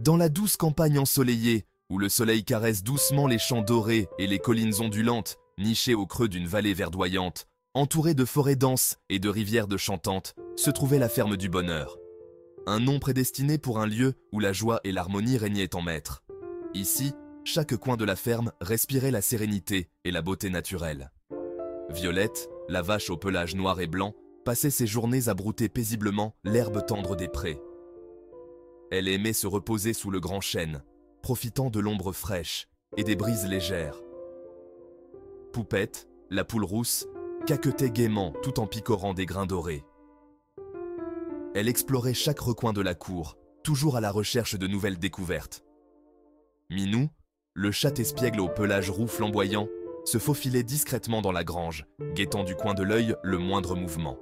Dans la douce campagne ensoleillée, où le soleil caresse doucement les champs dorés et les collines ondulantes, nichées au creux d'une vallée verdoyante, entourée de forêts denses et de rivières de chantantes, se trouvait la ferme du bonheur. Un nom prédestiné pour un lieu où la joie et l'harmonie régnaient en maître. Ici, chaque coin de la ferme respirait la sérénité et la beauté naturelle. Violette, la vache au pelage noir et blanc, passait ses journées à brouter paisiblement l'herbe tendre des prés. Elle aimait se reposer sous le grand chêne, profitant de l'ombre fraîche et des brises légères. Poupette, la poule rousse, caquetait gaiement tout en picorant des grains dorés. Elle explorait chaque recoin de la cour, toujours à la recherche de nouvelles découvertes. Minou, le chat espiègle au pelage roux flamboyant, se faufilait discrètement dans la grange, guettant du coin de l'œil le moindre mouvement.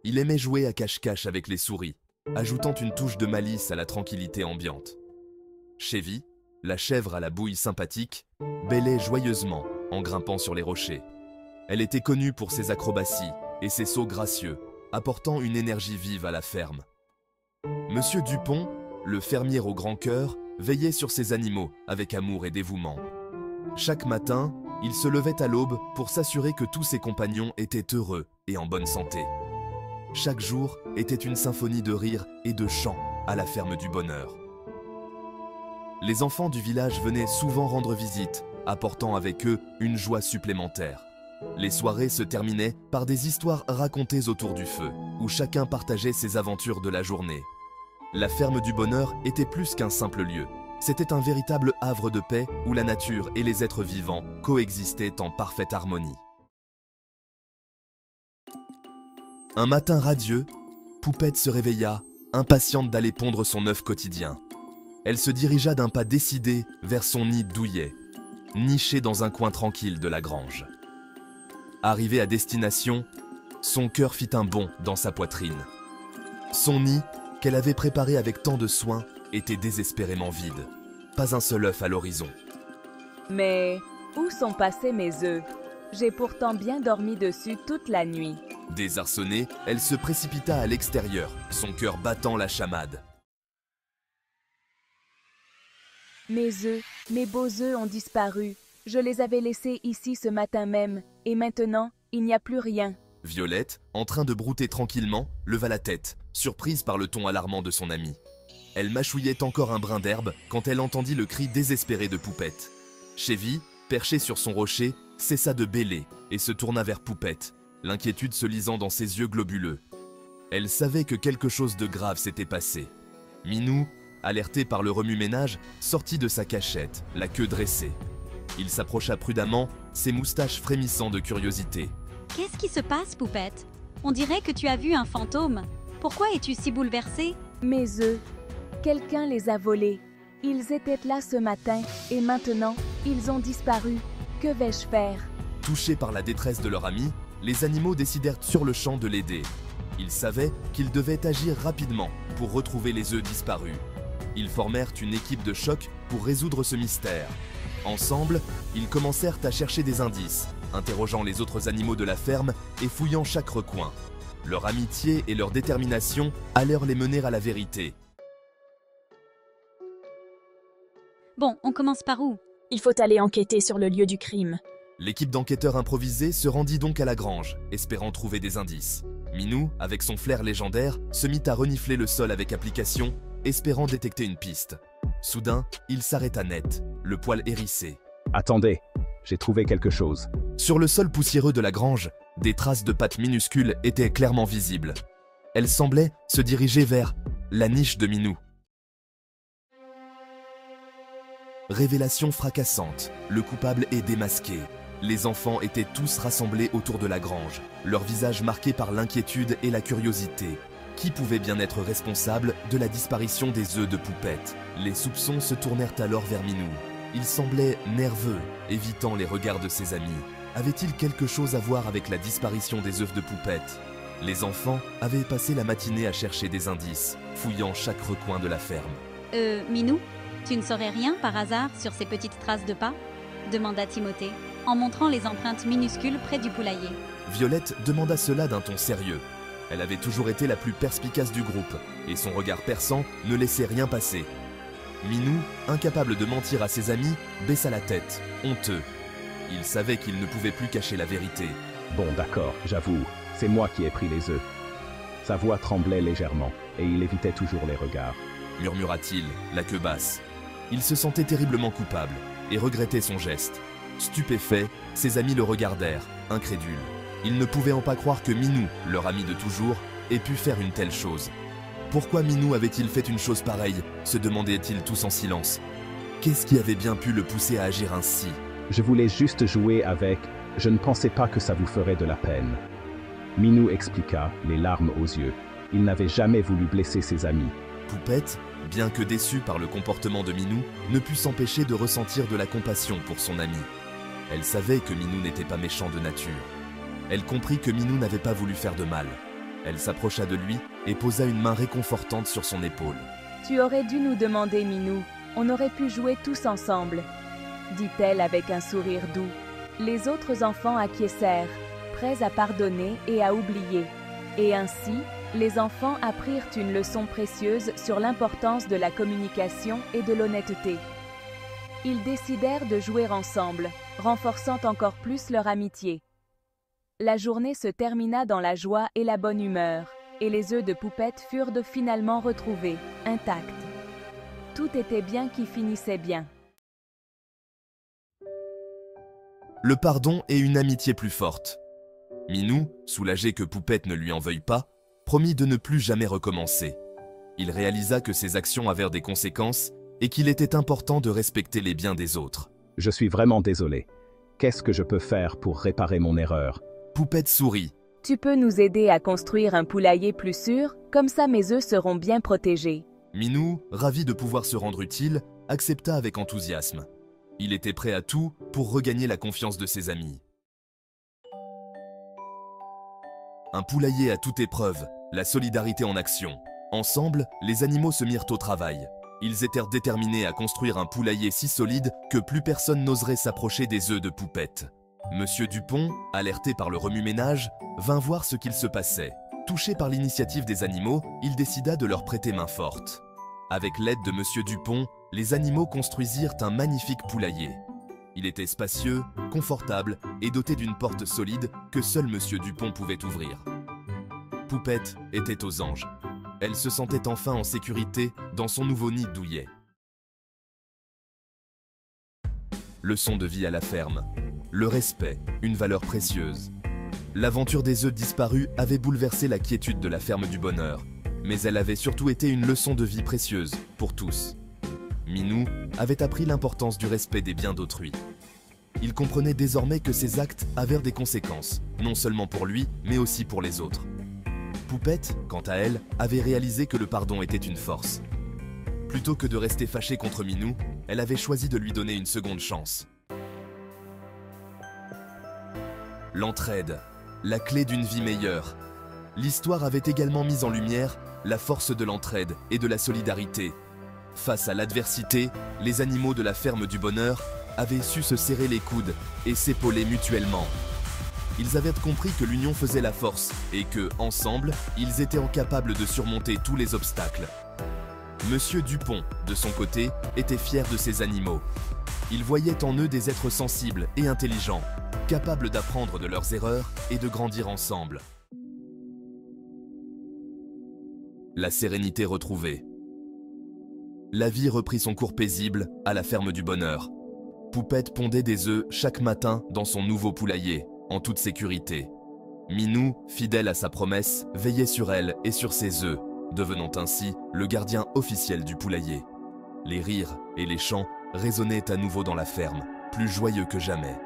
Il aimait jouer à cache-cache avec les souris, ajoutant une touche de malice à la tranquillité ambiante. Chevy, la chèvre à la bouille sympathique, bêlait joyeusement en grimpant sur les rochers. Elle était connue pour ses acrobaties et ses sauts gracieux, apportant une énergie vive à la ferme. Monsieur Dupont, le fermier au grand cœur, veillait sur ses animaux avec amour et dévouement. Chaque matin, il se levait à l'aube pour s'assurer que tous ses compagnons étaient heureux et en bonne santé. Chaque jour était une symphonie de rires et de chants à la ferme du bonheur. Les enfants du village venaient souvent rendre visite, apportant avec eux une joie supplémentaire. Les soirées se terminaient par des histoires racontées autour du feu, où chacun partageait ses aventures de la journée. La ferme du bonheur était plus qu'un simple lieu. C'était un véritable havre de paix où la nature et les êtres vivants coexistaient en parfaite harmonie. Un matin radieux, Poupette se réveilla, impatiente d'aller pondre son œuf quotidien. Elle se dirigea d'un pas décidé vers son nid douillet, niché dans un coin tranquille de la grange. Arrivée à destination, son cœur fit un bond dans sa poitrine. Son nid, qu'elle avait préparé avec tant de soin, était désespérément vide. Pas un seul œuf à l'horizon. Mais où sont passés mes œufs? J'ai pourtant bien dormi dessus toute la nuit. Désarçonnée, elle se précipita à l'extérieur, son cœur battant la chamade. Mes œufs, mes beaux œufs ont disparu. Je les avais laissés ici ce matin même, et maintenant, il n'y a plus rien. Violette, en train de brouter tranquillement, leva la tête, surprise par le ton alarmant de son amie. Elle mâchouillait encore un brin d'herbe quand elle entendit le cri désespéré de Poupette. Chevy, perché sur son rocher, cessa de bêler et se tourna vers Poupette, l'inquiétude se lisant dans ses yeux globuleux. Elle savait que quelque chose de grave s'était passé. Minou, alerté par le remue-ménage, sortit de sa cachette, la queue dressée. Il s'approcha prudemment, ses moustaches frémissant de curiosité. « Qu'est-ce qui se passe, Poupette? On dirait que tu as vu un fantôme. Pourquoi es-tu si bouleversée? » Mes œufs, quelqu'un les a volés. Ils étaient là ce matin, et maintenant, ils ont disparu. Que vais-je faire? Touchés par la détresse de leur ami, les animaux décidèrent sur le champ de l'aider. Ils savaient qu'ils devaient agir rapidement pour retrouver les œufs disparus. Ils formèrent une équipe de choc pour résoudre ce mystère. Ensemble, ils commencèrent à chercher des indices, interrogeant les autres animaux de la ferme et fouillant chaque recoin. Leur amitié et leur détermination allèrent les mener à la vérité. Bon, on commence par où? Il faut aller enquêter sur le lieu du crime. L'équipe d'enquêteurs improvisés se rendit donc à la grange, espérant trouver des indices. Minou, avec son flair légendaire, se mit à renifler le sol avec application, espérant détecter une piste. Soudain, il s'arrêta net, le poil hérissé. Attendez, j'ai trouvé quelque chose. Sur le sol poussiéreux de la grange, des traces de pattes minuscules étaient clairement visibles. Elles semblaient se diriger vers la niche de Minou. Révélation fracassante, le coupable est démasqué. Les enfants étaient tous rassemblés autour de la grange, leurs visages marqués par l'inquiétude et la curiosité. Qui pouvait bien être responsable de la disparition des œufs de Poupette? Les soupçons se tournèrent alors vers Minou. Il semblait nerveux, évitant les regards de ses amis. Avait-il quelque chose à voir avec la disparition des œufs de Poupette? Les enfants avaient passé la matinée à chercher des indices, fouillant chaque recoin de la ferme. Minou, tu ne saurais rien par hasard sur ces petites traces de pas? Demanda Timothée, en montrant les empreintes minuscules près du poulailler. Violette demanda cela d'un ton sérieux. Elle avait toujours été la plus perspicace du groupe, et son regard perçant ne laissait rien passer. Minou, incapable de mentir à ses amis, baissa la tête, honteux. Il savait qu'il ne pouvait plus cacher la vérité. Bon, d'accord, j'avoue, c'est moi qui ai pris les œufs. Sa voix tremblait légèrement, et il évitait toujours les regards. Murmura-t-il, la queue basse. Il se sentait terriblement coupable, et regrettait son geste. Stupéfait, ses amis le regardèrent, incrédules. Ils ne pouvaient en pas croire que Minou, leur ami de toujours, ait pu faire une telle chose. Pourquoi Minou avait-il fait une chose pareille, se demandaient-ils tous en silence. Qu'est-ce qui avait bien pu le pousser à agir ainsi? Je voulais juste jouer avec, je ne pensais pas que ça vous ferait de la peine. Minou expliqua, les larmes aux yeux. Il n'avait jamais voulu blesser ses amis. Poupette, bien que déçue par le comportement de Minou, ne put s'empêcher de ressentir de la compassion pour son ami. Elle savait que Minou n'était pas méchant de nature. Elle comprit que Minou n'avait pas voulu faire de mal. Elle s'approcha de lui et posa une main réconfortante sur son épaule. « Tu aurais dû nous demander, Minou. On aurait pu jouer tous ensemble. » dit-elle avec un sourire doux. Les autres enfants acquiescèrent, prêts à pardonner et à oublier. Et ainsi, les enfants apprirent une leçon précieuse sur l'importance de la communication et de l'honnêteté. Ils décidèrent de jouer ensemble, renforçant encore plus leur amitié. La journée se termina dans la joie et la bonne humeur, et les œufs de Poupette furent finalement retrouvés, intacts. Tout était bien qui finissait bien. Le pardon et une amitié plus forte. Minou, soulagé que Poupette ne lui en veuille pas, promit de ne plus jamais recommencer. Il réalisa que ses actions avaient des conséquences et qu'il était important de respecter les biens des autres. Je suis vraiment désolé. Qu'est-ce que je peux faire pour réparer mon erreur? Poupette sourit. Tu peux nous aider à construire un poulailler plus sûr, comme ça mes œufs seront bien protégés. Minou, ravi de pouvoir se rendre utile, accepta avec enthousiasme. Il était prêt à tout pour regagner la confiance de ses amis. Un poulailler à toute épreuve, la solidarité en action. Ensemble, les animaux se mirent au travail. Ils étaient déterminés à construire un poulailler si solide que plus personne n'oserait s'approcher des œufs de Poupette. Monsieur Dupont, alerté par le remue-ménage, vint voir ce qu'il se passait. Touché par l'initiative des animaux, il décida de leur prêter main forte. Avec l'aide de Monsieur Dupont, les animaux construisirent un magnifique poulailler. Il était spacieux, confortable et doté d'une porte solide que seul Monsieur Dupont pouvait ouvrir. Poupette était aux anges. Elle se sentait enfin en sécurité dans son nouveau nid douillet. Leçon de vie à la ferme. Le respect, une valeur précieuse. L'aventure des œufs disparus avait bouleversé la quiétude de la ferme du bonheur, mais elle avait surtout été une leçon de vie précieuse pour tous. Minou avait appris l'importance du respect des biens d'autrui. Il comprenait désormais que ses actes avaient des conséquences, non seulement pour lui, mais aussi pour les autres. Poupette, quant à elle, avait réalisé que le pardon était une force. Plutôt que de rester fâchée contre Minou, elle avait choisi de lui donner une seconde chance. L'entraide, la clé d'une vie meilleure. L'histoire avait également mis en lumière la force de l'entraide et de la solidarité. Face à l'adversité, les animaux de la ferme du bonheur avaient su se serrer les coudes et s'épauler mutuellement. Ils avaient compris que l'union faisait la force et que, ensemble, ils étaient capables de surmonter tous les obstacles. Monsieur Dupont, de son côté, était fier de ses animaux. Il voyait en eux des êtres sensibles et intelligents, capables d'apprendre de leurs erreurs et de grandir ensemble. La sérénité retrouvée. La vie reprit son cours paisible à la ferme du bonheur. Poupette pondait des œufs chaque matin dans son nouveau poulailler, en toute sécurité. Minou, fidèle à sa promesse, veillait sur elle et sur ses œufs, devenant ainsi le gardien officiel du poulailler. Les rires et les chants résonnaient à nouveau dans la ferme, plus joyeux que jamais.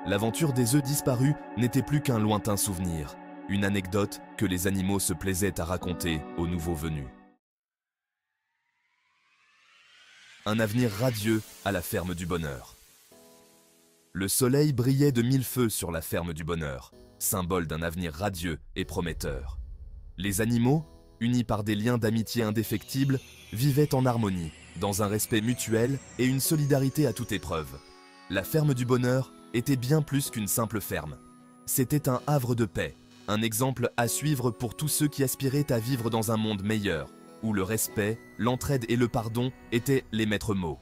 L'aventure des œufs disparus n'était plus qu'un lointain souvenir, une anecdote que les animaux se plaisaient à raconter aux nouveaux venus. Un avenir radieux à la ferme du bonheur. Le soleil brillait de mille feux sur la ferme du bonheur, symbole d'un avenir radieux et prometteur. Les animaux, unis par des liens d'amitié indéfectibles, vivaient en harmonie, dans un respect mutuel et une solidarité à toute épreuve. La ferme du bonheur était bien plus qu'une simple ferme. C'était un havre de paix, un exemple à suivre pour tous ceux qui aspiraient à vivre dans un monde meilleur, où le respect, l'entraide et le pardon étaient les maîtres mots.